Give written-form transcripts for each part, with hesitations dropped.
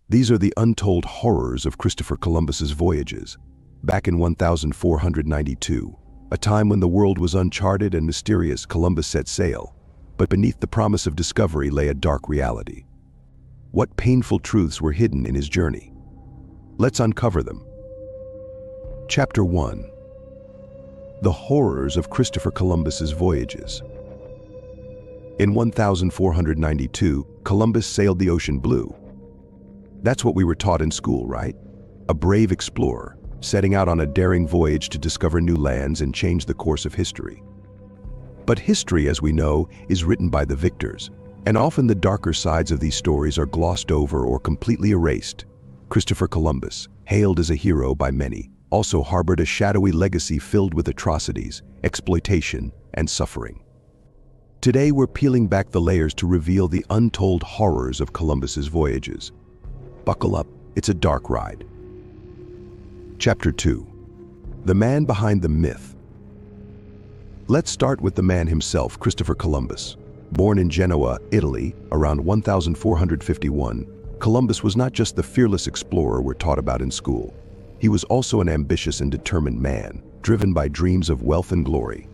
These are the untold horrors of Christopher Columbus's voyages. Back in 1492, a time when the world was uncharted and mysterious, Columbus set sail. But beneath the promise of discovery lay a dark reality. What painful truths were hidden in his journey? Let's uncover them. Chapter 1. The horrors of Christopher Columbus's voyages. In 1492, Columbus sailed the ocean blue. That's what we were taught in school, right? A brave explorer, setting out on a daring voyage to discover new lands and change the course of history. But history, as we know, is written by the victors, and often the darker sides of these stories are glossed over or completely erased. Christopher Columbus, hailed as a hero by many, also harbored a shadowy legacy filled with atrocities, exploitation, and suffering. Today we're peeling back the layers to reveal the untold horrors of Columbus's voyages. Buckle up, it's a dark ride. Chapter 2. The man behind the myth. Let's start with the man himself, Christopher Columbus. Born in Genoa, Italy, around 1451, Columbus was not just the fearless explorer we're taught about in school. He was also an ambitious and determined man, driven by dreams of wealth and glory.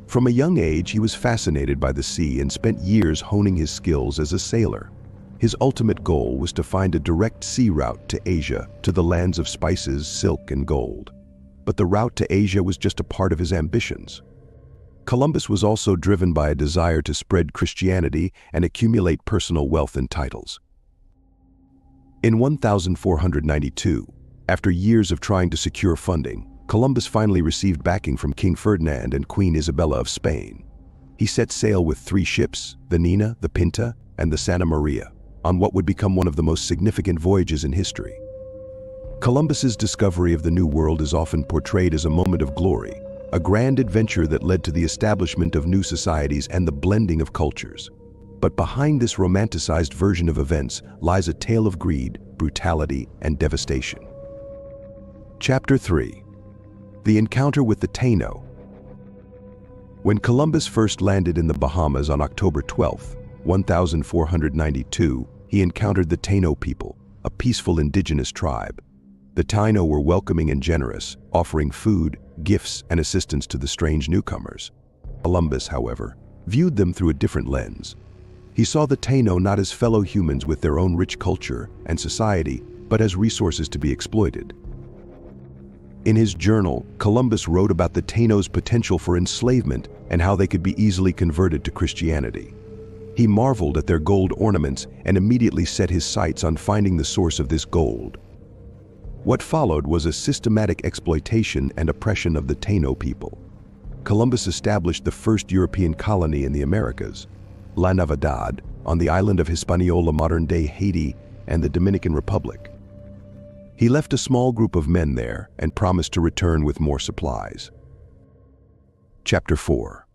From a young age, he was fascinated by the sea and spent years honing his skills as a sailor. His ultimate goal was to find a direct sea route to Asia, to the lands of spices, silk, and gold. But the route to Asia was just a part of his ambitions. Columbus was also driven by a desire to spread Christianity and accumulate personal wealth and titles. In 1492, after years of trying to secure funding, Columbus finally received backing from King Ferdinand and Queen Isabella of Spain. He set sail with 3 ships, the Nina, the Pinta, and the Santa Maria, on what would become one of the most significant voyages in history. Columbus's discovery of the New World is often portrayed as a moment of glory, a grand adventure that led to the establishment of new societies and the blending of cultures. But behind this romanticized version of events lies a tale of greed, brutality, and devastation. Chapter 3. The encounter with the Taino. When Columbus first landed in the Bahamas on October 12, 1492, he encountered the Taino people, a peaceful indigenous tribe. The Taino were welcoming and generous, offering food, gifts, and assistance to the strange newcomers. Columbus, however, viewed them through a different lens. He saw the Taino not as fellow humans with their own rich culture and society, but as resources to be exploited. In his journal, Columbus wrote about the Taino's potential for enslavement and how they could be easily converted to Christianity. He marveled at their gold ornaments and immediately set his sights on finding the source of this gold. What followed was a systematic exploitation and oppression of the Taino people. Columbus established the first European colony in the Americas, La Navidad, on the island of Hispaniola, modern-day Haiti, and the Dominican Republic. He left a small group of men there and promised to return with more supplies. Chapter 4.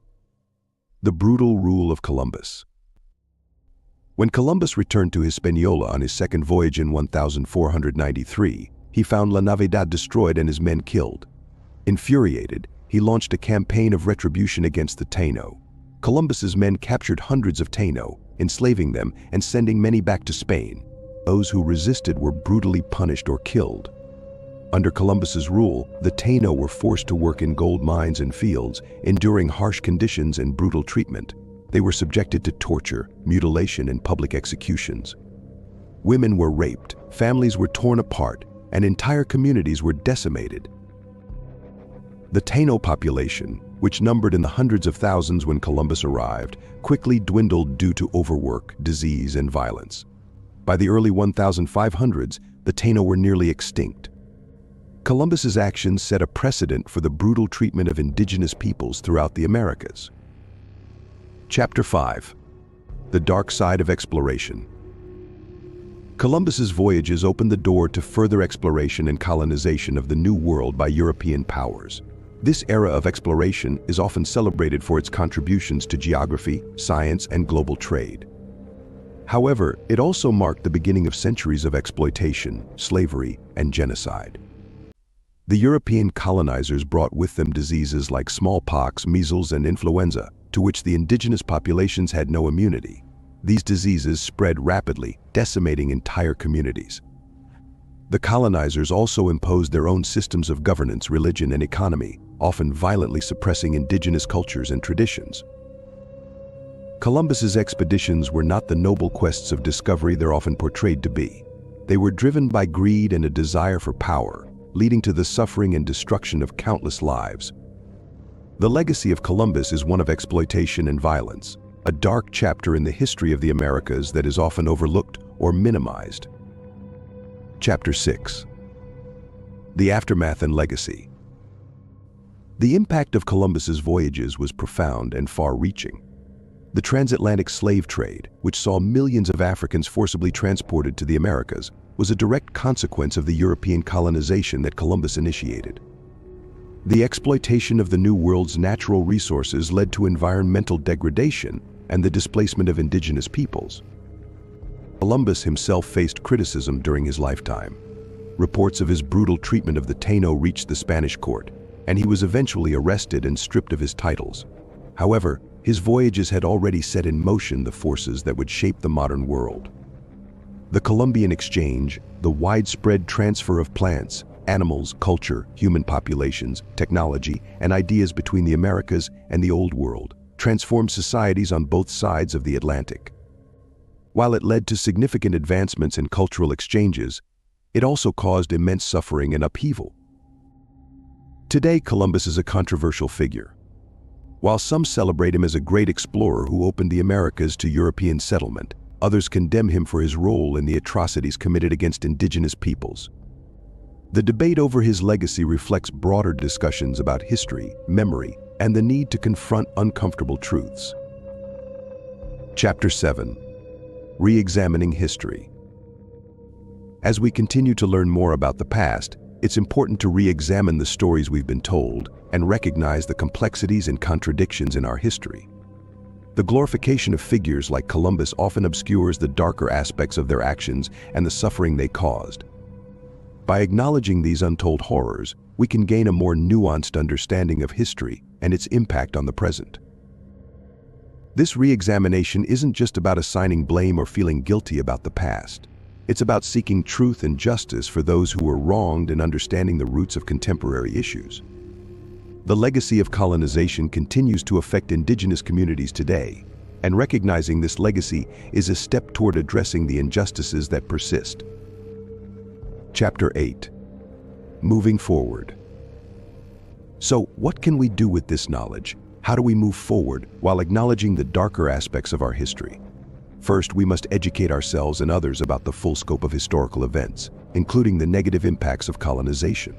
The brutal rule of Columbus. When Columbus returned to Hispaniola on his second voyage in 1493, he found La Navidad destroyed and his men killed. Infuriated, he launched a campaign of retribution against the Taino. Columbus's men captured hundreds of Taino, enslaving them and sending many back to Spain. Those who resisted were brutally punished or killed. Under Columbus's rule, the Taino were forced to work in gold mines and fields, enduring harsh conditions and brutal treatment. They were subjected to torture, mutilation, and public executions. Women were raped, families were torn apart, and entire communities were decimated. The Taino population, which numbered in the hundreds of thousands when Columbus arrived, quickly dwindled due to overwork, disease, and violence. By the early 1500s, the Taino were nearly extinct. Columbus's actions set a precedent for the brutal treatment of indigenous peoples throughout the Americas. Chapter 5. The Dark Side of Exploration. Columbus's voyages opened the door to further exploration and colonization of the New World by European powers. This era of exploration is often celebrated for its contributions to geography, science, and global trade. However, it also marked the beginning of centuries of exploitation, slavery, and genocide. The European colonizers brought with them diseases like smallpox, measles, and influenza, to which the indigenous populations had no immunity. These diseases spread rapidly, decimating entire communities. The colonizers also imposed their own systems of governance, religion, and economy, often violently suppressing indigenous cultures and traditions. Columbus's expeditions were not the noble quests of discovery they're often portrayed to be. They were driven by greed and a desire for power, leading to the suffering and destruction of countless lives. The legacy of Columbus is one of exploitation and violence, a dark chapter in the history of the Americas that is often overlooked or minimized. Chapter 6. The Aftermath and Legacy. The impact of Columbus's voyages was profound and far-reaching. The transatlantic slave trade, which saw millions of Africans forcibly transported to the Americas, was a direct consequence of the European colonization that Columbus initiated. The exploitation of the New World's natural resources led to environmental degradation and the displacement of indigenous peoples. Columbus himself faced criticism during his lifetime. Reports of his brutal treatment of the Taino reached the Spanish court, and he was eventually arrested and stripped of his titles. However, his voyages had already set in motion the forces that would shape the modern world. The Columbian Exchange, the widespread transfer of plants, animals, culture, human populations, technology, and ideas between the Americas and the Old World, transformed societies on both sides of the Atlantic. While it led to significant advancements in cultural exchanges, it also caused immense suffering and upheaval. Today, Columbus is a controversial figure. While some celebrate him as a great explorer who opened the Americas to European settlement, others condemn him for his role in the atrocities committed against indigenous peoples. The debate over his legacy reflects broader discussions about history, memory, and the need to confront uncomfortable truths. Chapter 7. Re-examining history. As we continue to learn more about the past, it's important to re-examine the stories we've been told and recognize the complexities and contradictions in our history. The glorification of figures like Columbus often obscures the darker aspects of their actions and the suffering they caused. By acknowledging these untold horrors, we can gain a more nuanced understanding of history and its impact on the present. This re-examination isn't just about assigning blame or feeling guilty about the past. It's about seeking truth and justice for those who were wronged and understanding the roots of contemporary issues. The legacy of colonization continues to affect indigenous communities today, and recognizing this legacy is a step toward addressing the injustices that persist. Chapter 8. Moving forward. So, what can we do with this knowledge? How do we move forward while acknowledging the darker aspects of our history? First, we must educate ourselves and others about the full scope of historical events, including the negative impacts of colonization.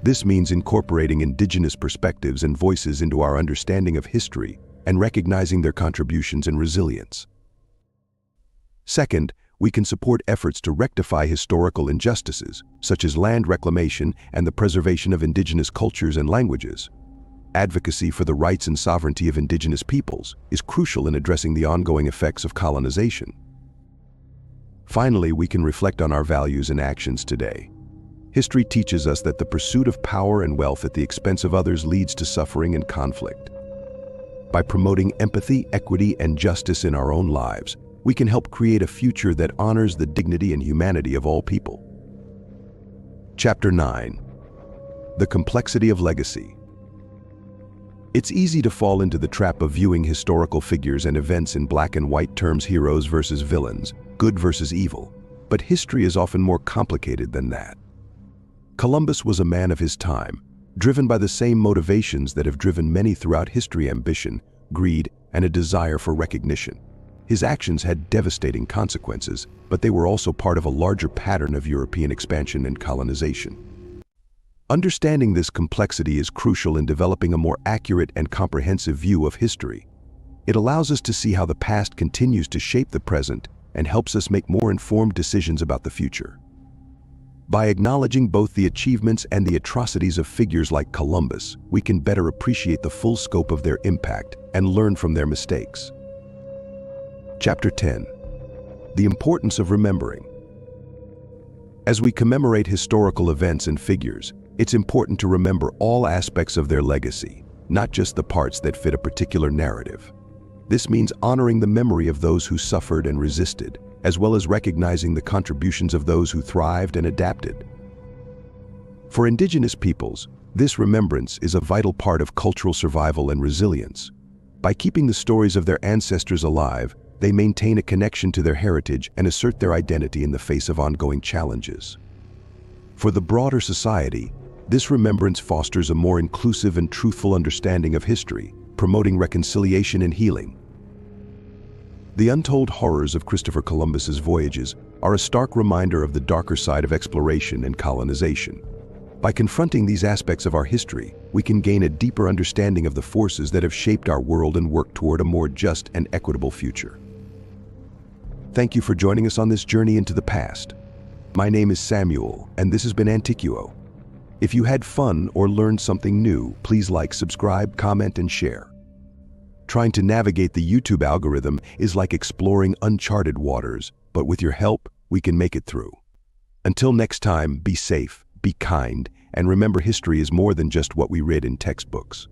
This means incorporating indigenous perspectives and voices into our understanding of history and recognizing their contributions and resilience. Second, we can support efforts to rectify historical injustices, such as land reclamation and the preservation of indigenous cultures and languages. Advocacy for the rights and sovereignty of indigenous peoples is crucial in addressing the ongoing effects of colonization. Finally, we can reflect on our values and actions today. History teaches us that the pursuit of power and wealth at the expense of others leads to suffering and conflict. By promoting empathy, equity, and justice in our own lives, we can help create a future that honors the dignity and humanity of all people. Chapter 9. The Complexity of Legacy. It's easy to fall into the trap of viewing historical figures and events in black and white terms: heroes versus villains, good versus evil. But history is often more complicated than that. Columbus was a man of his time, driven by the same motivations that have driven many throughout history: ambition, greed, and a desire for recognition. His actions had devastating consequences, but they were also part of a larger pattern of European expansion and colonization. Understanding this complexity is crucial in developing a more accurate and comprehensive view of history. It allows us to see how the past continues to shape the present and helps us make more informed decisions about the future. By acknowledging both the achievements and the atrocities of figures like Columbus, we can better appreciate the full scope of their impact and learn from their mistakes. Chapter 10. The Importance of Remembering. As we commemorate historical events and figures, it's important to remember all aspects of their legacy, not just the parts that fit a particular narrative. This means honoring the memory of those who suffered and resisted, as well as recognizing the contributions of those who thrived and adapted. For indigenous peoples, this remembrance is a vital part of cultural survival and resilience. By keeping the stories of their ancestors alive, they maintain a connection to their heritage and assert their identity in the face of ongoing challenges. For the broader society, this remembrance fosters a more inclusive and truthful understanding of history, promoting reconciliation and healing. The untold horrors of Christopher Columbus's voyages are a stark reminder of the darker side of exploration and colonization. By confronting these aspects of our history, we can gain a deeper understanding of the forces that have shaped our world and work toward a more just and equitable future. Thank you for joining us on this journey into the past. My name is Samuel, and this has been Antiquo. If you had fun or learned something new, please like, subscribe, comment, and share. Trying to navigate the YouTube algorithm is like exploring uncharted waters, but with your help, we can make it through. Until next time, be safe, be kind, and remember history is more than just what we read in textbooks.